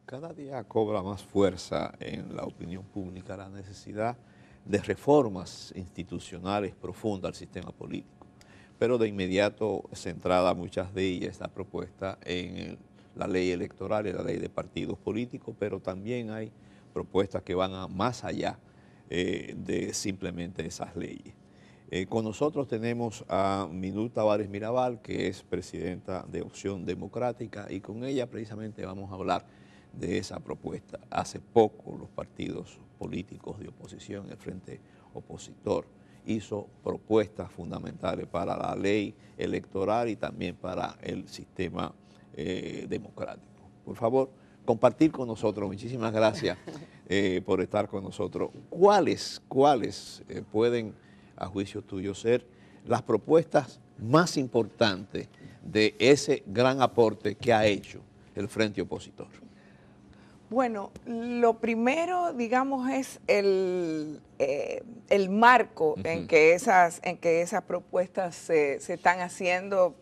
Cada día cobra más fuerza en la opinión pública la necesidad de reformas institucionales profundas al sistema político, pero de inmediato centrada muchas de ellas está propuesta en la ley electoral y la ley de partidos políticos, pero también hay propuestas que van más allá de simplemente esas leyes. Con nosotros tenemos a Minú Tavares Mirabal, que es presidenta de Opción Democrática, y con ella precisamente vamos a hablar de esa propuesta. Hace poco los partidos políticos de oposición, el Frente Opositor, hizo propuestas fundamentales para la ley electoral y también para el sistema democrático. Por favor, compartir con nosotros, muchísimas gracias por estar con nosotros. ¿Cuáles pueden, a juicio tuyo, ser las propuestas más importantes de ese gran aporte que ha hecho el Frente Opositor? Bueno, lo primero, digamos, es el marco en que esas propuestas se están haciendo,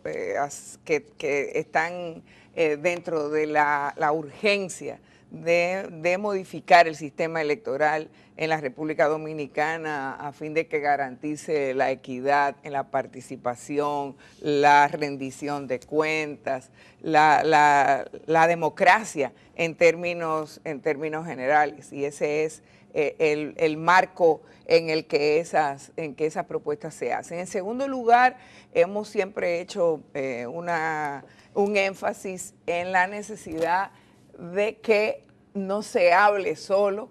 que están dentro de la urgencia de modificar el sistema electoral en la República Dominicana a fin de que garantice la equidad en la participación, la rendición de cuentas, la democracia en términos generales. Y ese es el marco en el que esas propuestas se hacen. En segundo lugar, hemos siempre hecho un énfasis en la necesidad de que no se hable solo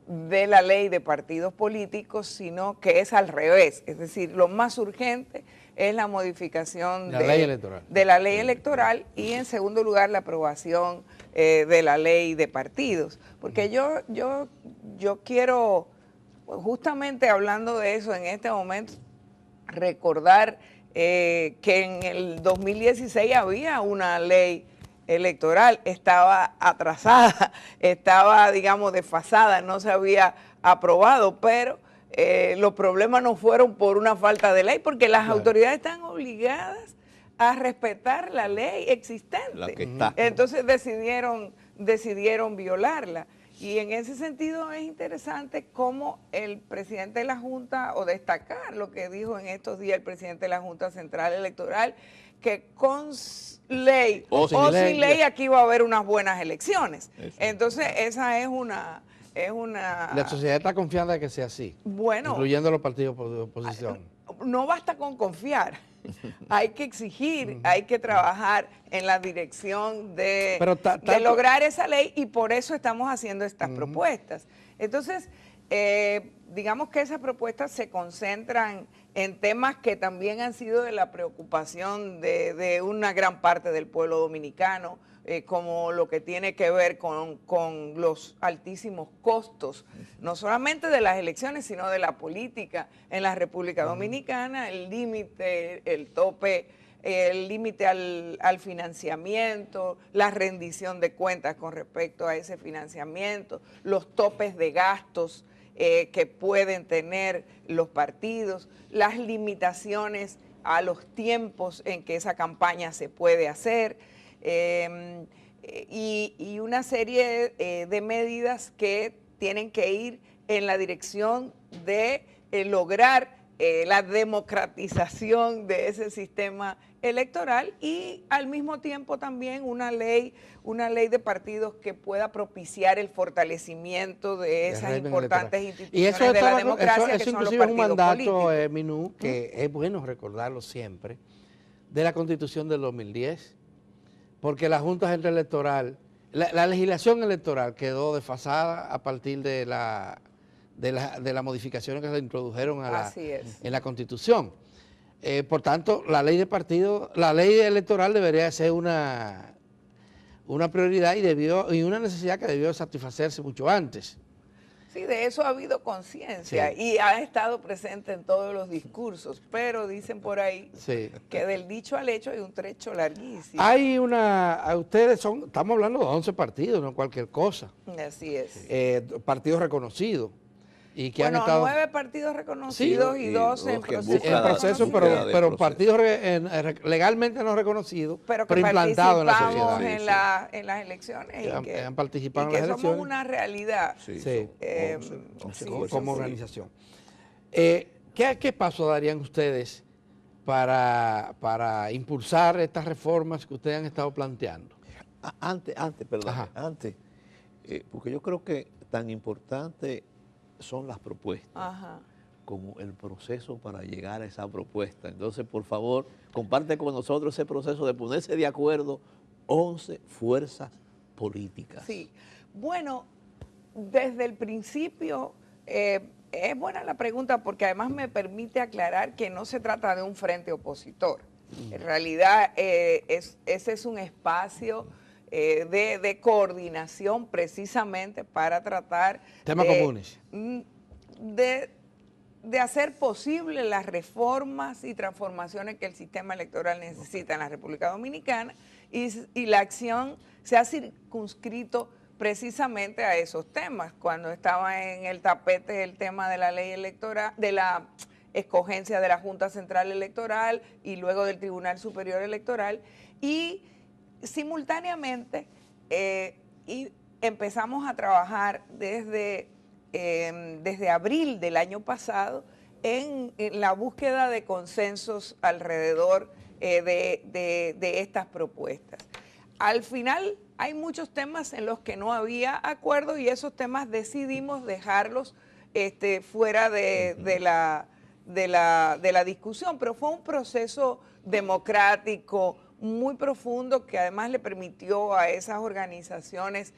de la ley de partidos políticos, sino que es al revés. Es decir, lo más urgente es la modificación de la ley electoral y, en segundo lugar, la aprobación de la ley de partidos. Porque yo quiero, justamente hablando de eso en este momento, recordar que en el 2016 había una ley electoral, estaba atrasada, estaba, digamos, desfasada, no se había aprobado, pero los problemas no fueron por una falta de ley, porque las autoridades están obligadas a respetar la ley existente. La que está. Entonces decidieron violarla. Y en ese sentido es interesante cómo el presidente de la Junta, o destacar lo que dijo en estos días el presidente de la Junta Central Electoral, que con ley o sin ley aquí va a haber unas buenas elecciones. Entonces esa es una... La sociedad está confiada de que sea así, bueno, incluyendo los partidos de oposición. No basta con confiar, hay que exigir, hay que trabajar en la dirección de lograr esa ley, y por eso estamos haciendo estas propuestas. Entonces, digamos que esas propuestas se concentran en temas que también han sido de la preocupación de una gran parte del pueblo dominicano, como lo que tiene que ver con los altísimos costos, no solamente de las elecciones, sino de la política en la República Dominicana, el límite, el tope, el límite al financiamiento, la rendición de cuentas con respecto a ese financiamiento, los topes de gastos que pueden tener los partidos, las limitaciones a los tiempos en que esa campaña se puede hacer, y una serie de medidas que tienen que ir en la dirección de lograr la democratización de ese sistema electoral, y al mismo tiempo también una ley de partidos que pueda propiciar el fortalecimiento de esas importantes instituciones de la democracia, que son los partidos políticos. Eso inclusive es un mandato, Minú, que es bueno recordarlo siempre, de la Constitución del 2010, porque la Junta Central Electoral, la legislación electoral quedó desfasada a partir de las modificaciones que se introdujeron en la Constitución. Por tanto, la ley de partidos, la ley electoral debería ser una prioridad y una necesidad que debió satisfacerse mucho antes. Sí, de eso ha habido conciencia, y ha estado presente en todos los discursos, pero dicen por ahí que del dicho al hecho hay un trecho larguísimo. Estamos hablando de 11 partidos, no cualquier cosa. Así es. Partidos reconocidos. Y que bueno, han estado 9 partidos reconocidos Sí, y y 2 en dos que proceso. en proceso, búsqueda de pero proceso. partidos legalmente no reconocidos, pero que implantados en la participamos sociedad. Sí, en, sí. en las elecciones Han participado y en que las somos elecciones. una realidad. Sí, Sí. son 11 sí, fuerzas Como políticas. organización. ¿Qué paso darían ustedes para impulsar estas reformas que ustedes han estado planteando? Perdón, Ajá. porque yo creo que tan importante son las propuestas Ajá. como el proceso para llegar a esa propuesta. Entonces, por favor, comparte con nosotros ese proceso de ponerse de acuerdo 11 fuerzas políticas. Sí. Bueno, desde el principio, es buena la pregunta porque además me permite aclarar que no se trata de un frente opositor. En realidad, ese es un espacio de coordinación precisamente para tratar Temas comunes. De hacer posible las reformas y transformaciones que el sistema electoral necesita en la República Dominicana y la acción se ha circunscrito precisamente a esos temas. Cuando estaba en el tapete el tema de la ley electoral, de la escogencia de la Junta Central Electoral y luego del Tribunal Superior Electoral, y simultáneamente y empezamos a trabajar desde abril del año pasado en la búsqueda de consensos alrededor de estas propuestas. Al final hay muchos temas en los que no había acuerdo y esos temas decidimos dejarlos fuera de la discusión, pero fue un proceso democrático muy profundo que además le permitió a esas organizaciones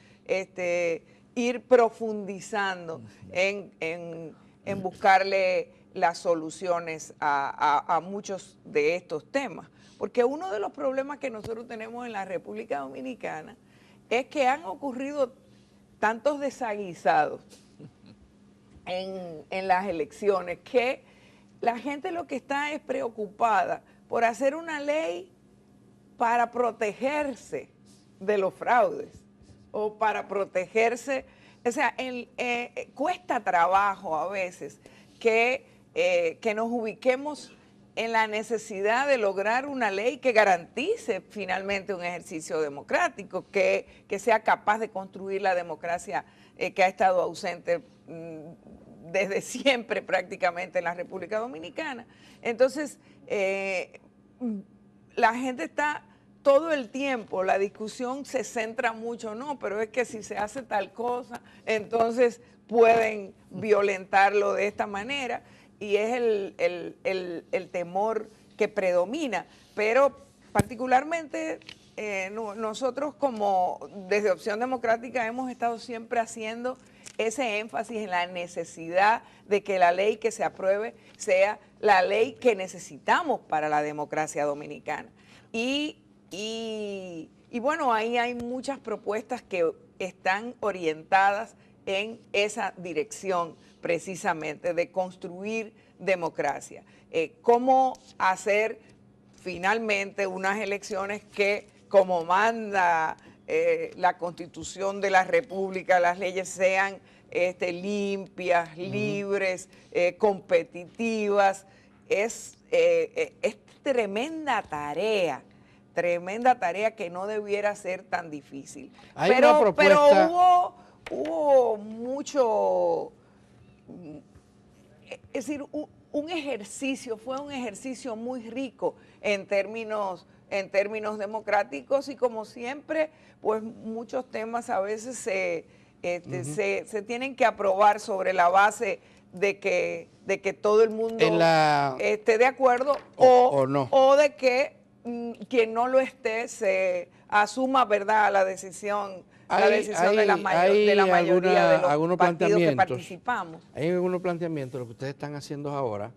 ir profundizando en buscarle las soluciones a muchos de estos temas. Porque uno de los problemas que nosotros tenemos en la República Dominicana es que han ocurrido tantos desaguisados en las elecciones que la gente lo que está es preocupada por hacer una ley para protegerse de los fraudes o para protegerse. O sea, cuesta trabajo a veces que nos ubiquemos en la necesidad de lograr una ley que garantice finalmente un ejercicio democrático, que sea capaz de construir la democracia que ha estado ausente desde siempre prácticamente en la República Dominicana. Entonces, la gente está todo el tiempo, la discusión se centra mucho, no, pero es que si se hace tal cosa, entonces pueden violentarlo de esta manera y es el temor que predomina. Pero particularmente nosotros como desde Opción Democrática hemos estado siempre haciendo ese énfasis en la necesidad de que la ley que se apruebe sea la ley que necesitamos para la democracia dominicana. Y bueno, ahí hay muchas propuestas que están orientadas en esa dirección precisamente de construir democracia. Cómo hacer finalmente unas elecciones que, como manda la Constitución de la República, las leyes sean limpias, libres, competitivas. Es tremenda tarea que no debiera ser tan difícil. Pero hubo mucho, es decir, fue un ejercicio muy rico en términos democráticos y como siempre, pues muchos temas a veces se tienen que aprobar sobre la base de que todo el mundo esté de acuerdo o no. O de que quien no lo esté se asuma, ¿verdad?, la decisión de la mayoría de los partidos que participamos. Hay algunos planteamientos, lo que ustedes están haciendo ahora,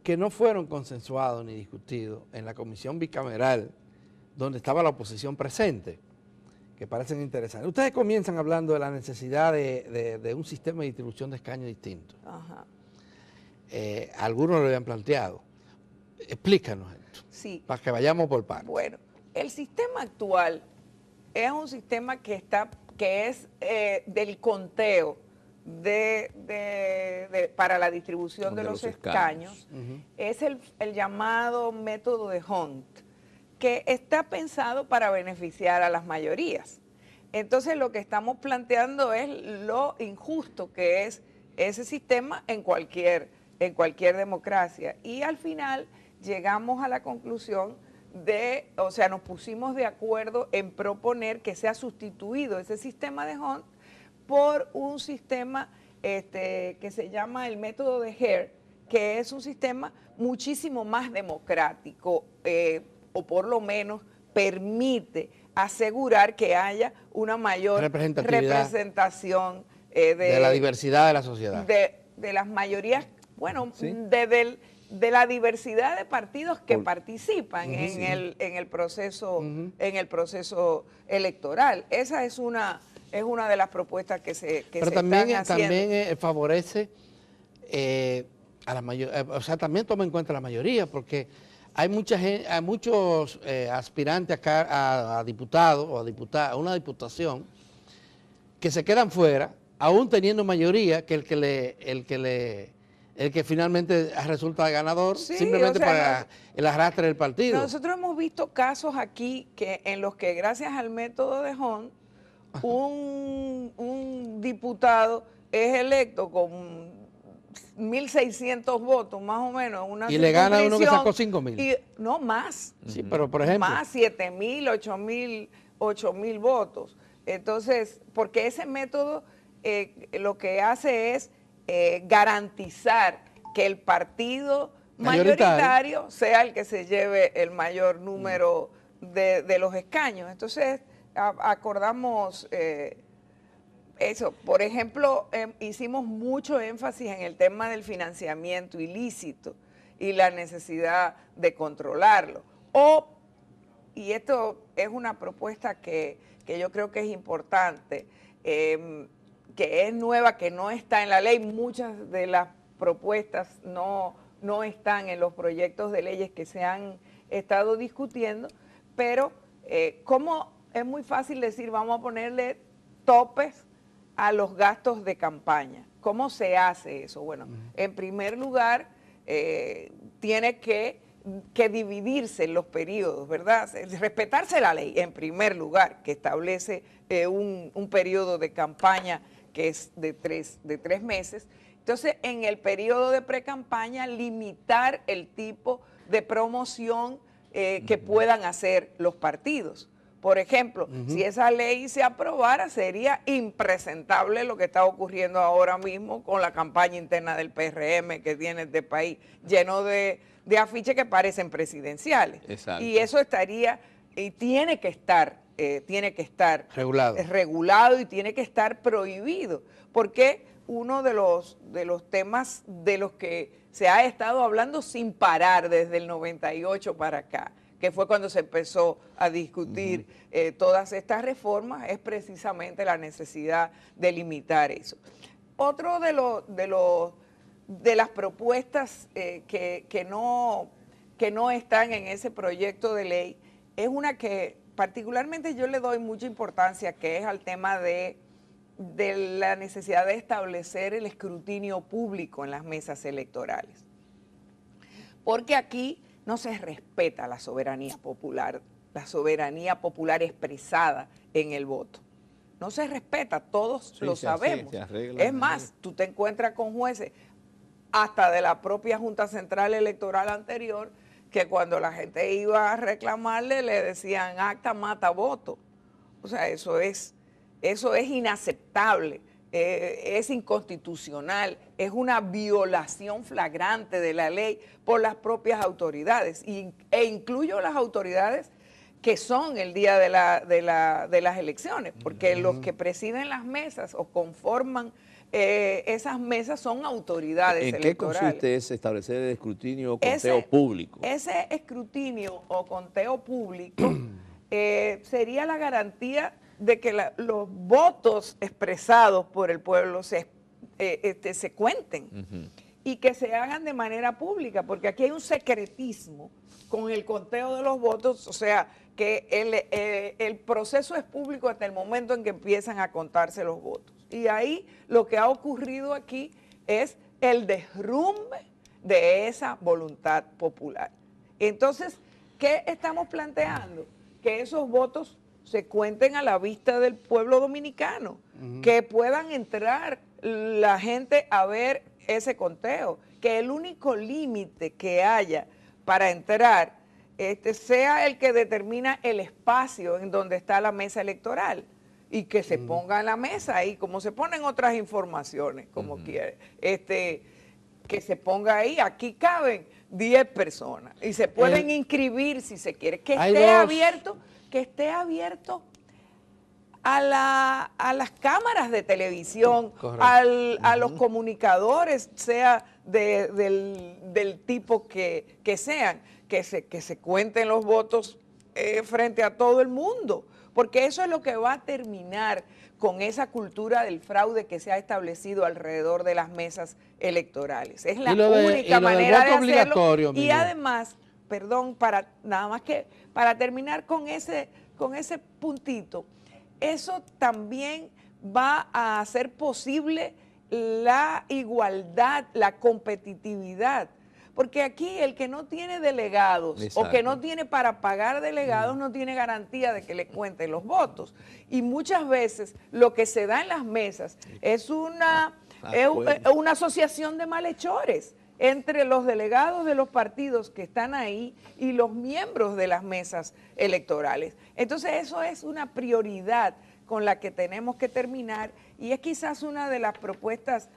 que no fueron consensuados ni discutidos en la comisión bicameral, donde estaba la oposición presente, que parecen interesantes. Ustedes comienzan hablando de la necesidad de un sistema de distribución de escaños distinto. Ajá. Algunos lo habían planteado. Explícanos esto, sí, para que vayamos por partes. Bueno, el sistema actual es un sistema que es del conteo para la distribución de los escaños es el llamado método de Hunt, que está pensado para beneficiar a las mayorías. Entonces lo que estamos planteando es lo injusto que es ese sistema en cualquier democracia. Y al final llegamos a la conclusión nos pusimos de acuerdo en proponer que sea sustituido ese sistema de Hunt por un sistema que se llama el método de Hare, que es un sistema muchísimo más democrático, o por lo menos permite asegurar que haya una mayor representación de la diversidad de la sociedad. De las mayorías, bueno, sí, de la diversidad de partidos que participan en el proceso electoral. Esa es una de las propuestas que se están haciendo. También favorece a la mayoría, o sea, también toma en cuenta la mayoría, porque hay muchos aspirantes acá a diputados o a una diputación que se quedan fuera, aún teniendo mayoría, que el que finalmente resulta ganador, simplemente para el arrastre del partido. Nosotros hemos visto casos aquí en los que gracias al método de Hunt, un diputado es electo con 1.600 votos, más o menos. Y le gana uno que sacó 5.000. No, más. Sí, pero por ejemplo. Más, 7.000, 8.000 votos. Entonces, porque ese método lo que hace es garantizar que el partido mayoritario sea el que se lleve el mayor número de los escaños. Entonces, acordamos eso. Por ejemplo, hicimos mucho énfasis en el tema del financiamiento ilícito y la necesidad de controlarlo. Y esto es una propuesta que yo creo que es importante, que es nueva, que no está en la ley. Muchas de las propuestas no están en los proyectos de leyes que se han estado discutiendo, pero como es muy fácil decir, vamos a ponerle topes a los gastos de campaña. ¿Cómo se hace eso? Bueno, en primer lugar, tiene que dividirse en los periodos, ¿verdad? Respetarse la ley, en primer lugar, que establece un periodo de campaña que es de tres meses. Entonces, en el periodo de pre-campaña, limitar el tipo de promoción que puedan hacer los partidos. Por ejemplo, si esa ley se aprobara, sería impresentable lo que está ocurriendo ahora mismo con la campaña interna del PRM que tiene este país, lleno de afiches que parecen presidenciales. Exacto. Y eso estaría, y tiene que estar regulado y tiene que estar prohibido, porque uno de los temas de los que se ha estado hablando sin parar desde el 98 para acá, que fue cuando se empezó a discutir todas estas reformas, es precisamente la necesidad de limitar eso. Otro de las propuestas que no están en ese proyecto de ley es una que particularmente yo le doy mucha importancia, que es al tema de la necesidad de establecer el escrutinio público en las mesas electorales. Porque aquí no se respeta la soberanía popular expresada en el voto. No se respeta, todos lo sabemos. Es más, tú te encuentras con jueces hasta de la propia Junta Central Electoral anterior, que cuando la gente iba a reclamarle le decían acta mata voto. O sea, eso es inaceptable, es inconstitucional, es una violación flagrante de la ley por las propias autoridades, e incluyo las autoridades que son el día de las elecciones, porque los que presiden las mesas o conforman esas mesas son autoridades electorales. ¿En qué consiste ese establecer el escrutinio o conteo público? Ese escrutinio o conteo público sería la garantía de que los votos expresados por el pueblo se cuenten y que se hagan de manera pública, porque aquí hay un secretismo con el conteo de los votos, o sea, que el proceso es público hasta el momento en que empiezan a contarse los votos. Y ahí lo que ha ocurrido aquí es el derrumbe de esa voluntad popular. Entonces, ¿qué estamos planteando? Que esos votos se cuenten a la vista del pueblo dominicano, que puedan entrar la gente a ver ese conteo, que el único límite que haya para entrar sea el que determina el espacio en donde está la mesa electoral y que se ponga en la mesa ahí, como se ponen otras informaciones, como quiere, que se ponga ahí, aquí caben 10 personas y se pueden inscribir si se quiere, que esté abierto a las cámaras de televisión, a los comunicadores, sea del tipo que sean, que se cuenten los votos frente a todo el mundo, porque eso es lo que va a terminar con esa cultura del fraude que se ha establecido alrededor de las mesas electorales. Es la única manera de hacerlo. Y además, perdón, nada más que para terminar con ese puntito, eso también va a hacer posible la igualdad, la competitividad. Porque aquí el que no tiene delegados o que no tiene para pagar delegados no tiene garantía de que le cuenten los votos. Y muchas veces lo que se da en las mesas es una asociación de malhechores entre los delegados de los partidos que están ahí y los miembros de las mesas electorales. Entonces eso es una prioridad con la que tenemos que terminar y es quizás una de las propuestas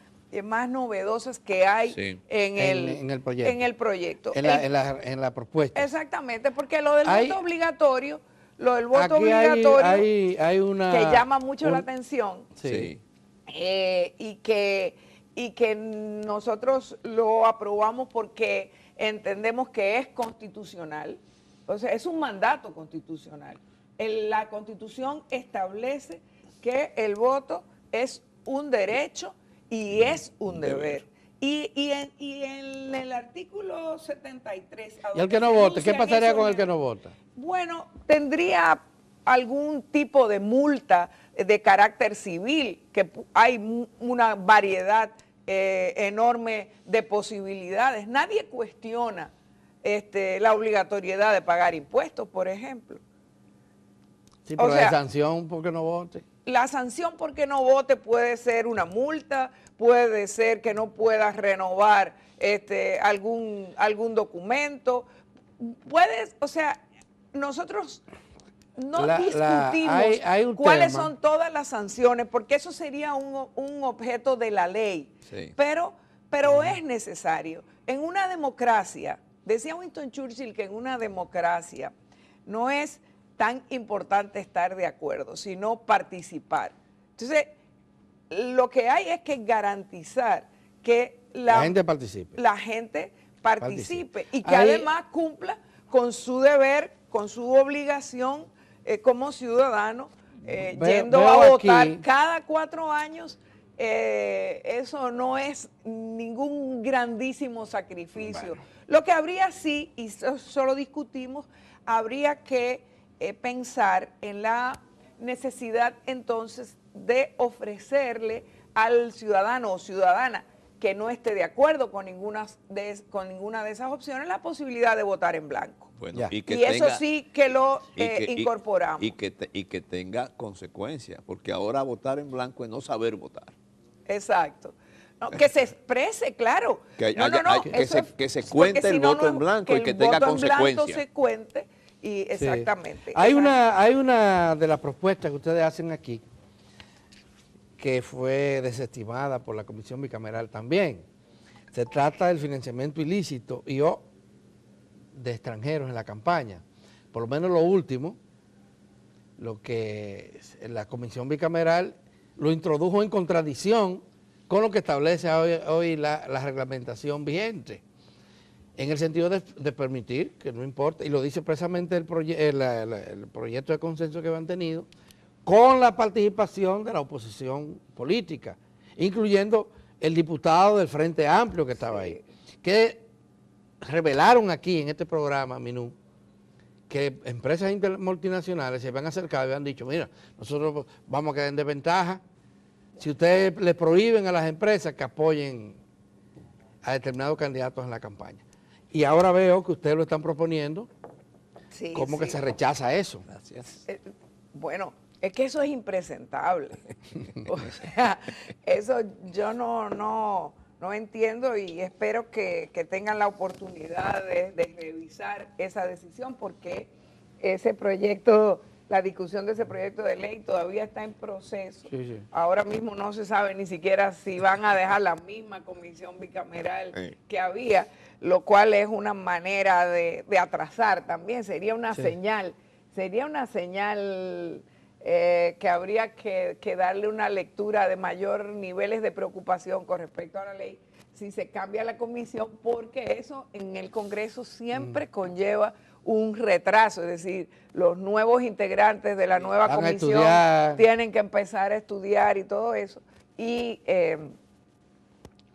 más novedosas que hay en el proyecto. En la propuesta. Exactamente, porque lo del voto obligatorio, hay que llama mucho la atención y que nosotros lo aprobamos porque entendemos que es constitucional, o sea, es un mandato constitucional. La Constitución establece que el voto es un derecho y es un deber. Y en el artículo 73... ¿Y el que no vote? ¿Qué pasaría con el que no vota? Bueno, tendría algún tipo de multa de carácter civil, que hay una variedad enorme de posibilidades. Nadie cuestiona la obligatoriedad de pagar impuestos, por ejemplo. Sí, pero la sanción porque no vote. La sanción porque no vote puede ser una multa, puede ser que no puedas renovar algún documento. O sea, nosotros no discutimos cuáles son todas las sanciones, porque eso sería un objeto de la ley. Sí. Pero es necesario. En una democracia, decía Winston Churchill que en una democracia no es tan importante estar de acuerdo, sino participar. Entonces, lo que hay es que garantizar que la gente participe y que además cumpla con su deber, con su obligación como ciudadano, yendo a votar cada 4 años. Eso no es ningún grandísimo sacrificio. Bueno. Lo que habría sí, y eso lo discutimos, habría que pensar en la necesidad entonces de ofrecerle al ciudadano o ciudadana que no esté de acuerdo con ninguna de esas opciones la posibilidad de votar en blanco. Bueno, y eso sí que lo incorporamos. Y que tenga consecuencias, porque ahora votar en blanco es no saber votar. Exacto. No, que se exprese, claro. Que se cuente el voto en blanco y que tenga consecuencias. Que el voto en blanco se cuente. Y exactamente. Sí. Hay una de las propuestas que ustedes hacen aquí que fue desestimada por la Comisión Bicameral también. Se trata del financiamiento ilícito de extranjeros en la campaña. Por lo menos lo último, lo que la Comisión Bicameral lo introdujo en contradicción con lo que establece hoy la reglamentación vigente. En el sentido de permitir, que no importa, y lo dice precisamente el proyecto de consenso que han tenido, con la participación de la oposición política, incluyendo el diputado del Frente Amplio que estaba ahí, que revelaron aquí en este programa, Minú, que empresas multinacionales se habían acercado y habían dicho, mira, nosotros vamos a quedar en desventaja si ustedes le prohíben a las empresas que apoyen a determinados candidatos en la campaña. Y ahora veo que ustedes lo están proponiendo, Sí, ¿cómo que sí. se rechaza eso? Gracias. Bueno, es que eso es impresentable. O sea, eso yo no entiendo y espero que tengan la oportunidad de revisar esa decisión porque ese proyecto, la discusión de ese proyecto de ley todavía está en proceso. Sí, sí. Ahora mismo no se sabe ni siquiera si van a dejar la misma comisión bicameral que había, lo cual es una manera de atrasar también. Sería una señal que habría que darle una lectura de mayor niveles de preocupación con respecto a la ley si se cambia la comisión, porque eso en el Congreso siempre conlleva un retraso, es decir, los nuevos integrantes de la nueva Van a comisión estudiar. tienen que empezar a estudiar y todo eso. Y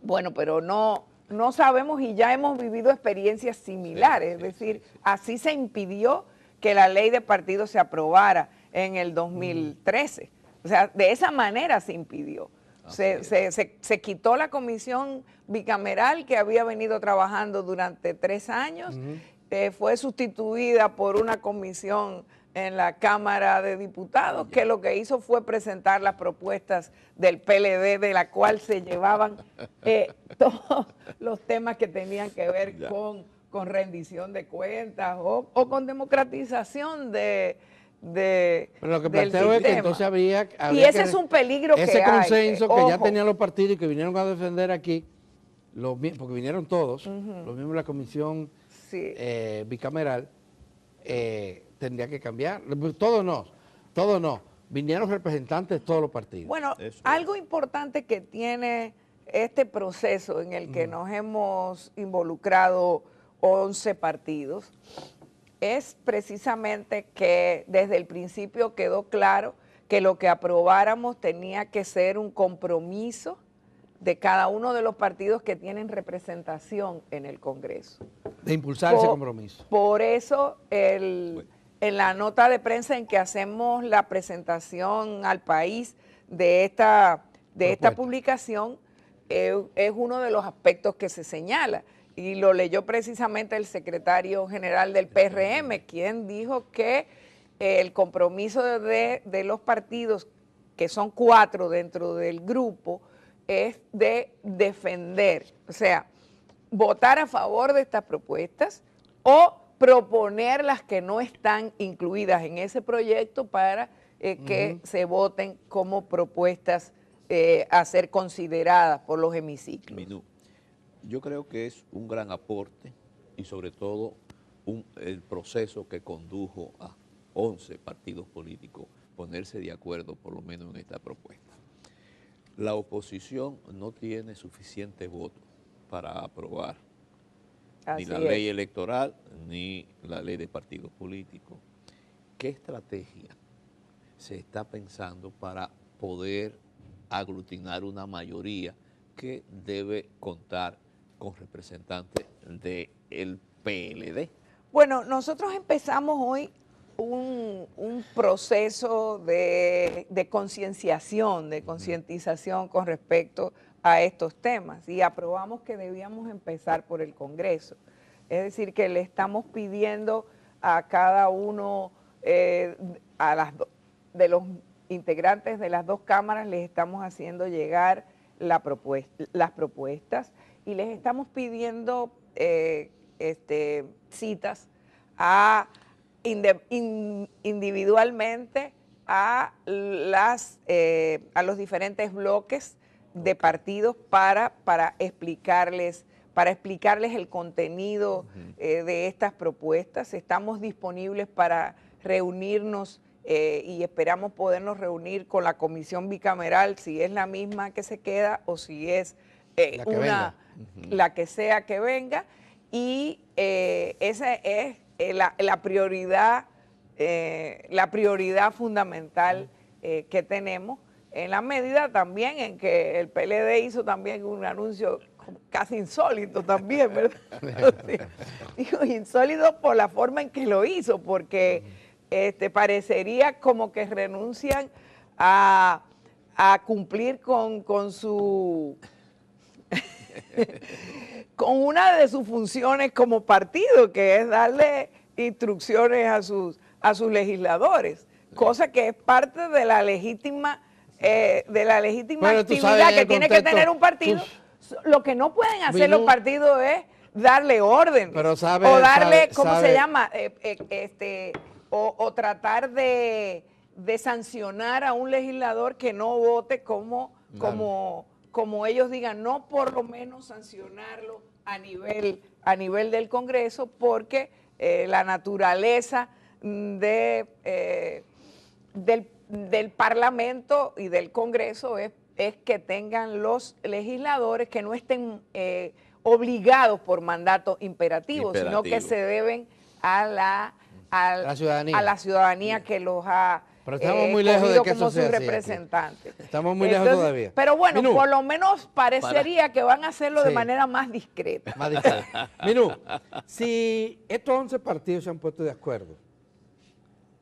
bueno, pero no sabemos y ya hemos vivido experiencias similares, es decir, así se impidió que la ley de partidos se aprobara en el 2013. O sea, de esa manera se impidió. Se quitó la comisión bicameral que había venido trabajando durante 3 años, fue sustituida por una comisión en la Cámara de Diputados que lo que hizo fue presentar las propuestas del PLD, de la cual se llevaban todos los temas que tenían que ver con rendición de cuentas o con democratización Pero lo que del planteo es que sistema. entonces habría Y ese es un peligro que hay. ese consenso que ya ojo. tenían los partidos y que vinieron a defender aquí, porque vinieron todos, los miembros de la comisión Sí. bicameral, tendría que cambiar. Todos no. Vinieron representantes de todos los partidos. Bueno, Eso algo importante que tiene este proceso en el que nos hemos involucrado 11 partidos es precisamente que desde el principio quedó claro que lo que aprobáramos tenía que ser un compromiso de cada uno de los partidos que tienen representación en el Congreso. De impulsar ese compromiso. Por eso en la nota de prensa en que hacemos la presentación al país de esta publicación es uno de los aspectos que se señala. Y lo leyó precisamente el secretario general del PRM, quien dijo que el compromiso de los partidos, que son 4 dentro del grupo, es de defender, o sea, votar a favor de estas propuestas o proponer las que no están incluidas en ese proyecto para que se voten como propuestas a ser consideradas por los hemiciclos. Minú, yo creo que es un gran aporte y sobre todo el proceso que condujo a 11 partidos políticos ponerse de acuerdo por lo menos en esta propuesta. La oposición no tiene suficiente voto para aprobar ni la ley electoral ni la ley de partidos políticos. ¿Qué estrategia se está pensando para poder aglutinar una mayoría que debe contar con representantes del PLD? Bueno, nosotros empezamos hoy un proceso de concienciación, de concientización con respecto a estos temas y aprobamos que debíamos empezar por el Congreso. Es decir, que le estamos pidiendo a cada uno de los integrantes de las 2 cámaras, les estamos haciendo llegar las propuestas y les estamos pidiendo citas individualmente a los diferentes bloques de partidos para explicarles el contenido de estas propuestas. Estamos disponibles para reunirnos y esperamos podernos reunir con la comisión bicameral, si es la misma que se queda o si es la que sea que venga. Y esa es la prioridad fundamental que tenemos, en la medida también en que el PLD hizo también un anuncio casi insólito también, ¿verdad? Digo, insólito por la forma en que lo hizo, porque parecería como que renuncian a cumplir con su con una de sus funciones como partido, que es darle instrucciones a sus legisladores, cosa que es parte de la legítima Bueno, actividad que tiene que tener un partido. Lo que no pueden hacer los partidos es darle órdenes, pero o darle, ¿cómo se llama? O tratar de sancionar a un legislador que no vote como ellos digan, no por lo menos sancionarlo a nivel del Congreso, porque la naturaleza del Parlamento y del Congreso es que tengan los legisladores que no estén obligados por mandato imperativo, sino que se deben a la ciudadanía que los ha pero estamos muy lejos de que como eso sea sus así representantes. Estamos muy lejos todavía. Pero bueno, Minú, por lo menos parecería que van a hacerlo de sí, manera más discreta. más discreta. Minú, si estos 11 partidos se han puesto de acuerdo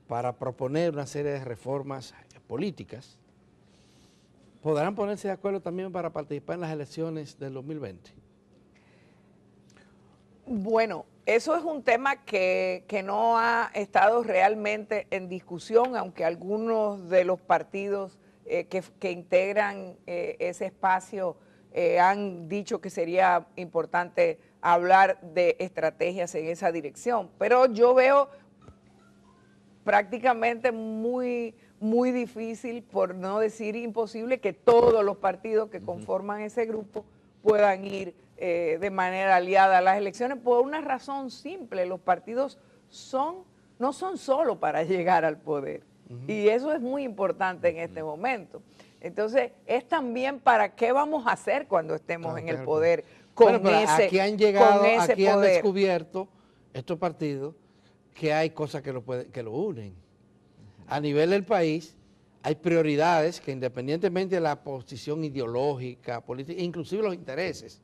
para proponer una serie de reformas políticas, ¿podrán ponerse de acuerdo también para participar en las elecciones del 2020? Bueno, eso es un tema que no ha estado realmente en discusión, aunque algunos de los partidos que integran ese espacio han dicho que sería importante hablar de estrategias en esa dirección. Pero yo veo prácticamente muy difícil, por no decir imposible, que todos los partidos que conforman ese grupo puedan ir de manera aliada a las elecciones, por una razón simple: los partidos no son solo para llegar al poder, y eso es muy importante en este momento. Entonces, es también para qué vamos a hacer cuando estemos en el poder con aquí han llegado, aquí han poder. descubierto estos partidos que hay cosas que lo unen. A nivel del país hay prioridades que, independientemente de la posición ideológica, política, inclusive los intereses,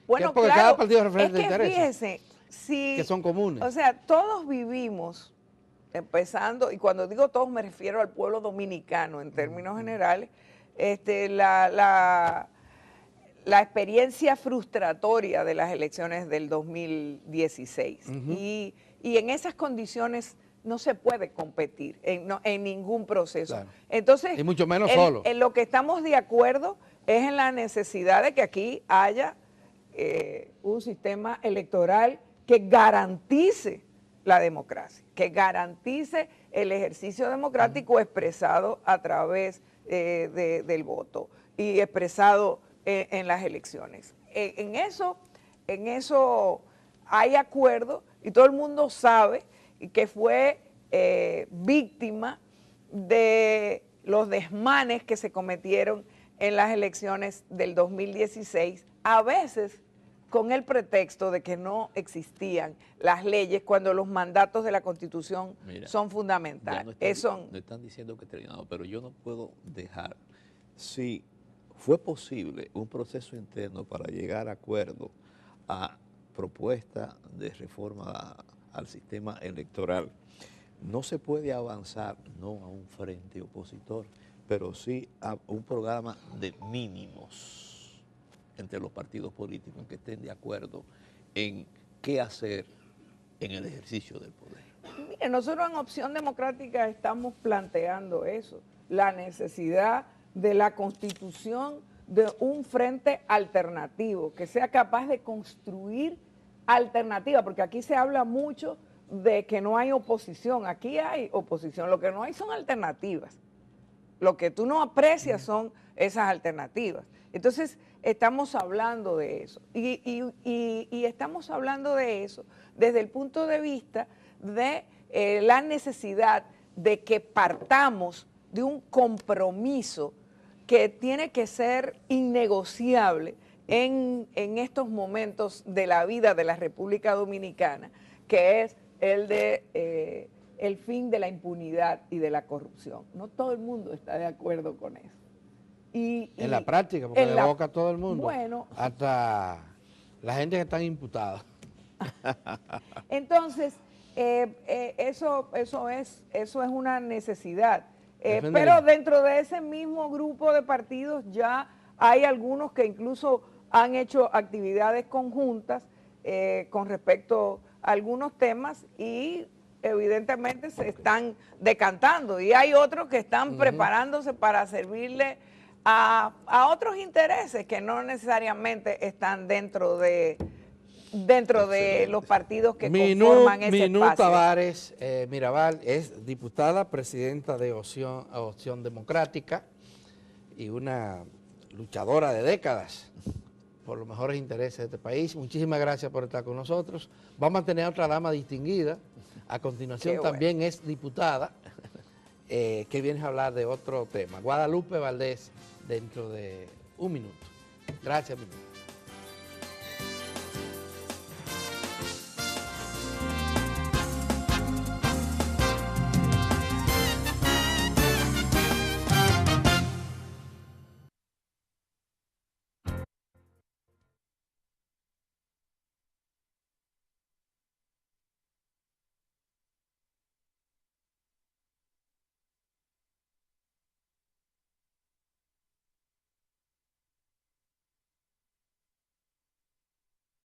bueno, porque claro, cada partido refiere intereses, fíjese, que son comunes. O sea, todos vivimos, empezando, y cuando digo todos me refiero al pueblo dominicano en términos generales, la experiencia frustratoria de las elecciones del 2016. Y en esas condiciones no se puede competir en ningún proceso. Claro. Entonces, y mucho menos solo. En lo que estamos de acuerdo es en la necesidad de que aquí haya un sistema electoral que garantice la democracia, que garantice el ejercicio democrático expresado a través del voto y expresado en las elecciones. En eso hay acuerdo, y todo el mundo sabe que fue víctima de los desmanes que se cometieron en las elecciones del 2016, a veces con el pretexto de que no existían las leyes cuando los mandatos de la Constitución son fundamentales. No están diciendo que terminado, pero yo no puedo dejar. Si fue posible un proceso interno para llegar a acuerdo a propuesta de reforma al sistema electoral, no se puede avanzar no a un frente opositor, pero sí a un programa de mínimos entre los partidos políticos que estén de acuerdo en qué hacer en el ejercicio del poder. Mire, nosotros en Opción Democrática estamos planteando eso, la necesidad de la constitución de un frente alternativo, que sea capaz de construir alternativa, porque aquí se habla mucho de que no hay oposición. Aquí hay oposición, lo que no hay son alternativas. Lo que tú no aprecias son esas alternativas. Entonces, estamos hablando de eso. Y estamos hablando de eso desde el punto de vista de la necesidad de que partamos de un compromiso que tiene que ser innegociable en estos momentos de la vida de la República Dominicana, que es el fin de la impunidad y de la corrupción. No todo el mundo está de acuerdo con eso. En la práctica, porque de boca a todo el mundo. Bueno. Hasta la gente que están imputada. Entonces, eso es una necesidad. Pero dentro de ese mismo grupo de partidos ya hay algunos que incluso han hecho actividades conjuntas con respecto a algunos temas y evidentemente se están decantando. Y hay otros que están preparándose para servirle a otros intereses que no necesariamente están dentro de los partidos que conforman ese espacio. Tavares Mirabal es diputada, presidenta de Opción Democrática y una luchadora de décadas por los mejores intereses de este país. Muchísimas gracias por estar con nosotros. Vamos a tener otra dama distinguida. A continuación también es diputada, que viene a hablar de otro tema. Guadalupe Valdés, dentro de un minuto. Gracias, mi